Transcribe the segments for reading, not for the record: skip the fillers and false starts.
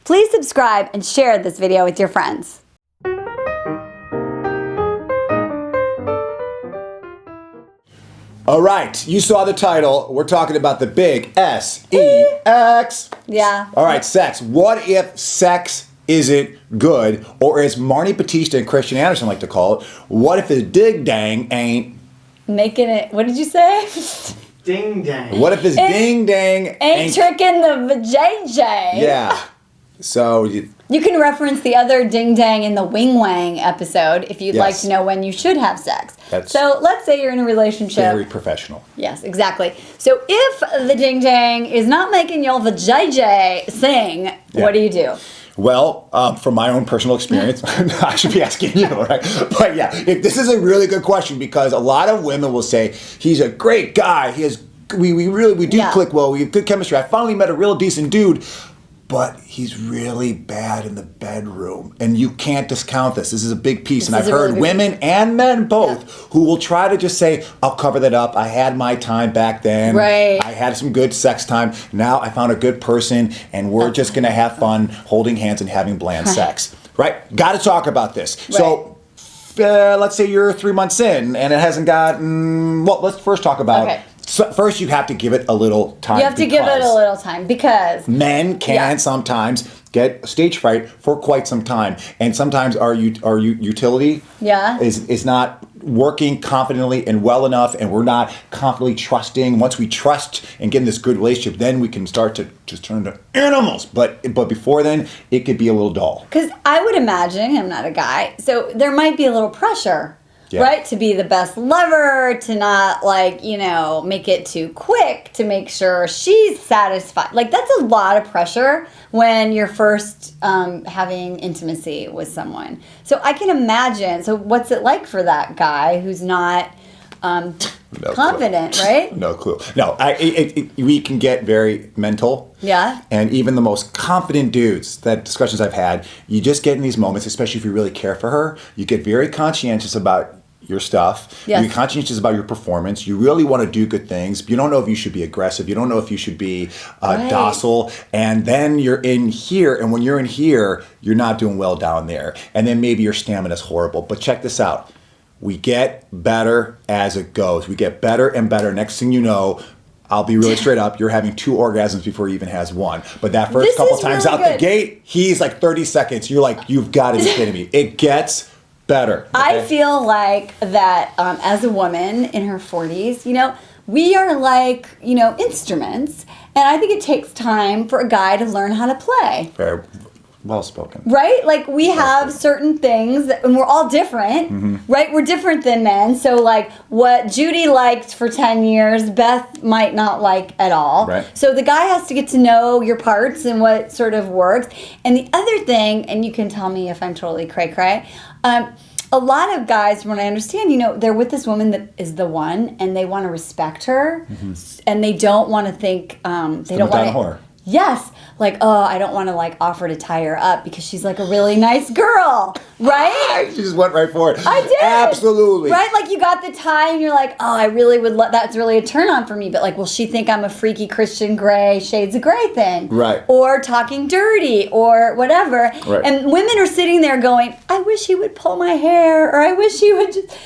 Please subscribe and share this video with your friends. All right, you saw the title. We're talking about the big S-E-X. Yeah. All right, sex. What if sex isn't good? Or as Marni Batista and Christian Anderson like to call it, what if the dig dang ain't... Making it, what did you say? Ding dang. What if this ding dang ain't tricking the vajayjay? Yeah. So... You can reference the other ding dang in the wing wang episode if you'd like Yes. to know when you should have sex. That's so let's say you're in a relationship. very professional. Yes, exactly. So if the ding dang is not making your vajayjay sing, what do you do? Well, from my own personal experience, I should be asking you, right? But yeah, this is a really good question because a lot of women will say, he's a great guy. We do click well. We have good chemistry. I finally met a real decent dude. But he's really bad in the bedroom. And you can't discount this. This is a big piece. And I've heard women and men both who will try to just say, I'll cover that up. I had my time back then. Right. I had some good sex time. Now I found a good person and we're just going to have fun holding hands and having bland sex. Right? Got to talk about this. Right. So let's say you're 3 months in and it hasn't gotten... Well, let's first talk about... Okay. So first, you have to give it a little time. You have to give it a little time because men can sometimes get stage fright for quite some time, and sometimes our utility is not working confidently and well enough, and we're not confidently trusting. Once we trust and get in this good relationship, then we can start to just turn into animals. But before then, it could be a little dull. Because I would imagine, I'm not a guy, so there might be a little pressure. Yeah. Right? To be the best lover, to not make it too quick, to make sure she's satisfied. Like that's a lot of pressure when you're first having intimacy with someone. So I can imagine. So what's it like for that guy who's not confident, right? No clue. No, we can get very mental. Yeah. And even the most confident dudes, that discussions I've had, you just get in these moments, especially if you really care for her, you get very conscientious about your stuff. Yes. You're conscientious about your performance. You really want to do good things. You don't know if you should be aggressive. You don't know if you should be docile. And then you're in here. And when you're in here, you're not doing well down there. And then maybe your stamina is horrible. But check this out. We get better as it goes. We get better and better. Next thing you know, I'll be really straight up, you're having 2 orgasms before he even has one. But that first couple times out the gate, he's like 30 seconds. You're like, you've got to be kidding me. It gets better. Okay? I feel like that as a woman in her 40s, we are like, instruments. And I think it takes time for a guy to learn how to play. Very well spoken. Right? Like we have certain things, and we're all different, right? We're different than men. So like what Judy liked for 10 years, Beth might not like at all. Right. So the guy has to get to know your parts and what sort of works. And the other thing, and you can tell me if I'm totally cray-cray, a lot of guys, from what I understand, they're with this woman that is the one, and they want to respect her, and they don't want to think, they don't want to... Yes. Like, I don't want to offer to tie her up because she's like a really nice girl, right? You just went right for it. I did. Absolutely. Right? Like you got the tie and you're like, I really would that's really a turn on for me. But will she think I'm a freaky Christian Grey, Shades of Grey thing? Right. Or talking dirty or whatever. Right. And women are sitting there going, I wish he would pull my hair, or I wish he would just,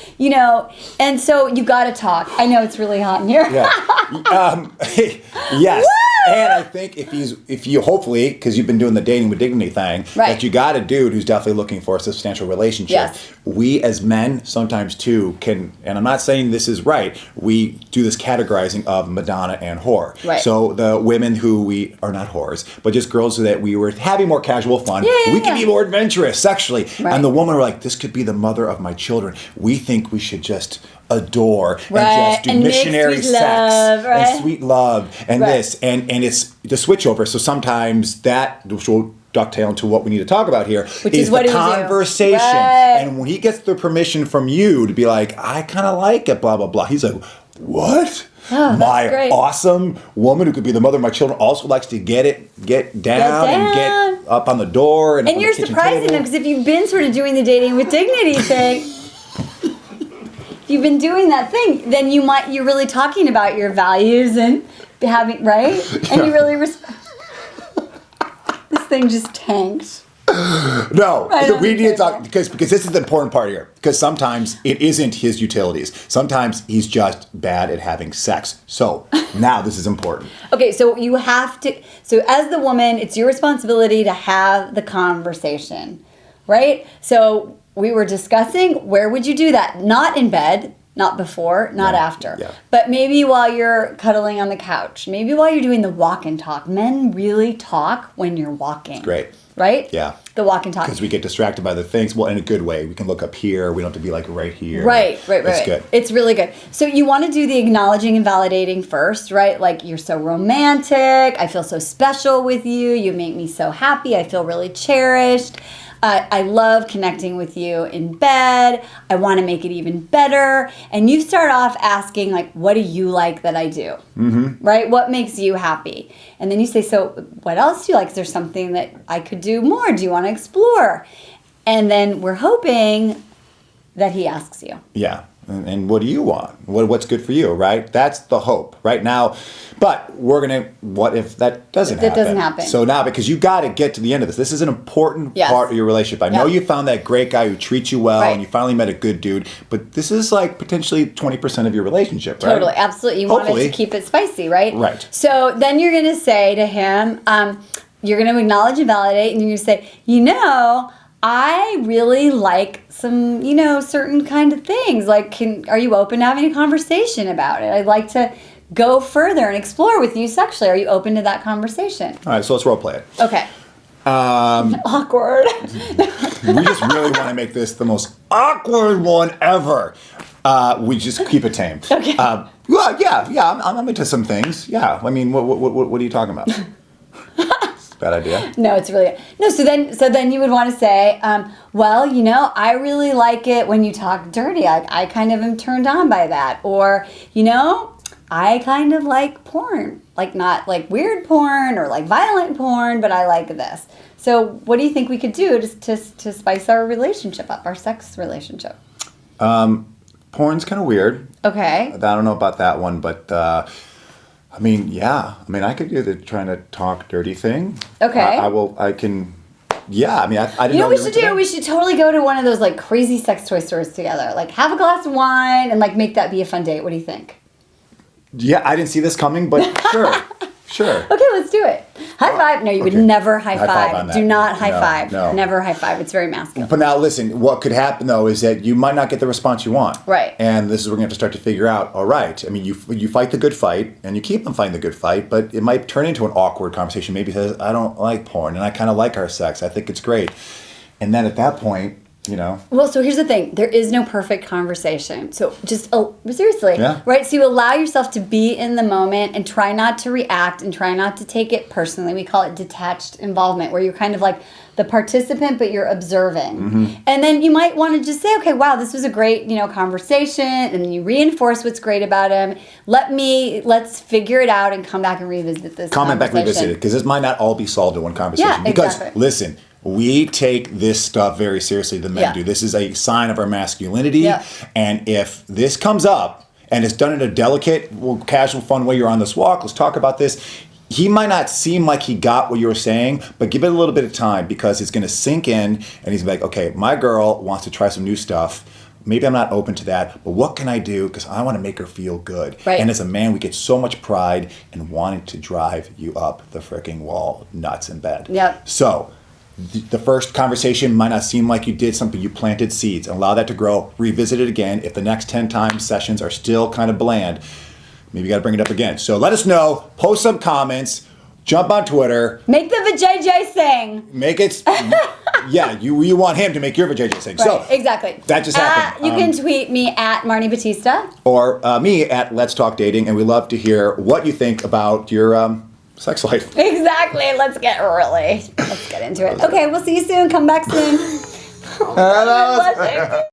and so you got to talk. I know it's really hot in here. Yeah. Yes. Woo! And I think if you hopefully, because you've been doing the dating with dignity thing, that you got a dude who's definitely looking for a substantial relationship. Yes. We as men sometimes too can, and I'm not saying this is right, we do this categorizing of Madonna and whore. Right. So the women who we are not whores, but just girls that we were having more casual fun, we can be more adventurous sexually. Right. And the woman are like, this could be the mother of my children. We think we should just adore and just do and missionary sweet sex love, and sweet love and this and it's the switch over. So sometimes that, which will dovetail into what we need to talk about here, which is what the conversation. And when he gets the permission from you to be like, I kind of like it, blah blah blah, he's like, what? My awesome woman who could be the mother of my children also likes to get down and get up on the door and you're surprising them, because if you've been sort of doing the dating with dignity thing, you've been doing that thing, then you're really talking about your values and having, right? And you really respect. thing just tanked. No, I don't we need to think talk so. because this is the important part here. Because sometimes it isn't his utilities. Sometimes he's just bad at having sex. So now this is important. Okay, so you have to. So as the woman, it's your responsibility to have the conversation, right? So we were discussing where would you do that? Not in bed. Not before, not after. Yeah. But maybe while you're cuddling on the couch. Maybe while you're doing the walk and talk. Men really talk when you're walking. Great. Right? Yeah. The walk and talk. Because we get distracted by the things. Well, in a good way. We can look up here. We don't have to be like right here. Right. It's good. It's really good. So you want to do the acknowledging and validating first, right? Like, you're so romantic. I feel so special with you. You make me so happy. I feel really cherished. I love connecting with you in bed. I want to make it even better. And you start off asking, like, what do you like that I do? Mm-hmm. Right? What makes you happy? And then you say, so what else do you like? Is there something that I could do more? Do you want to explore? And then we're hoping that he asks you. Yeah. And what do you want? What's good for you, right? That's the hope right now. But we're going to, what if that doesn't happen? That doesn't happen. So now, because you got to get to the end of this. This is an important part of your relationship. I know you found that great guy who treats you well and you finally met a good dude, but this is like potentially 20% of your relationship, right? Totally, absolutely. You wanted to keep it spicy, right? Right. So then you're going to say to him, you're going to acknowledge and validate, and you're going to say, I really like some, certain kind of things. Like, are you open to having a conversation about it? I'd like to go further and explore with you sexually. Are you open to that conversation? All right, so let's role play it. Okay. Awkward. We just really want to make this the most awkward one ever. We just keep it tame. Okay. I'm into some things. Yeah, I mean, what are you talking about? Bad idea. No, it's really no. So then you would want to say, I really like it when you talk dirty. I kind of am turned on by that. Or, I kind of like porn, like not like weird porn or like violent porn, but I like this. So what do you think we could do to spice our relationship up, our sex relationship? Porn's kind of weird. Okay. I don't know about that one, but. I could do the trying to talk dirty thing. Okay. I can. Yeah, I didn't know. What we should do? We should totally go to one of those like crazy sex toy stores together. Like, have a glass of wine and like make that be a fun date. What do you think? Yeah, I didn't see this coming, but sure. Okay, let's do it. High five. No, you would never high five. On that. Do not high five. No. Never high five. It's very masculine. But now listen, what could happen though is that you might not get the response you want. Right. And this is where we're going to have to start to figure out, all right, you fight the good fight and you keep on fighting the good fight, but it might turn into an awkward conversation. Maybe he says, I don't like porn and I kind of like our sex. I think it's great. And then at that point, Well, so here's the thing. There is no perfect conversation. So just, seriously, yeah. Right? So you allow yourself to be in the moment and try not to react and try not to take it personally. We call it detached involvement, where you're kind of like the participant, but you're observing. Mm-hmm. And then you might want to just say, okay, wow, this was a great, conversation. And then you reinforce what's great about him. Let's figure it out and come back and revisit this Comment back, revisit it, because this might not all be solved in one conversation. Yeah, because, exactly. Listen, we take this stuff very seriously, the men do. This is a sign of our masculinity. Yeah. And if this comes up and it's done in a delicate, casual, fun way, you're on this walk, let's talk about this. He might not seem like he got what you were saying, but give it a little bit of time because it's going to sink in and he's like, okay, my girl wants to try some new stuff. Maybe I'm not open to that, but what can I do? Because I want to make her feel good. Right. And as a man, we get so much pride in wanting to drive you up the freaking wall, nuts in bed. Yep. So the first conversation might not seem like you did something, you planted seeds, and allow that to grow, revisit it again. If the next 10 times sessions are still kind of bland, maybe you got to bring it up again. So let us know, post some comments, jump on Twitter. Make the vajayjay sing. Make it, yeah, you want him to make your vajayjay sing. Right, so exactly. That just happened. You can tweet me at Marni Batista. Or me at Let's Talk Dating, and we love to hear what you think about your sex life. Exactly. Let's get into it. Okay, we'll see you soon. Come back soon. Oh, I'm blushing.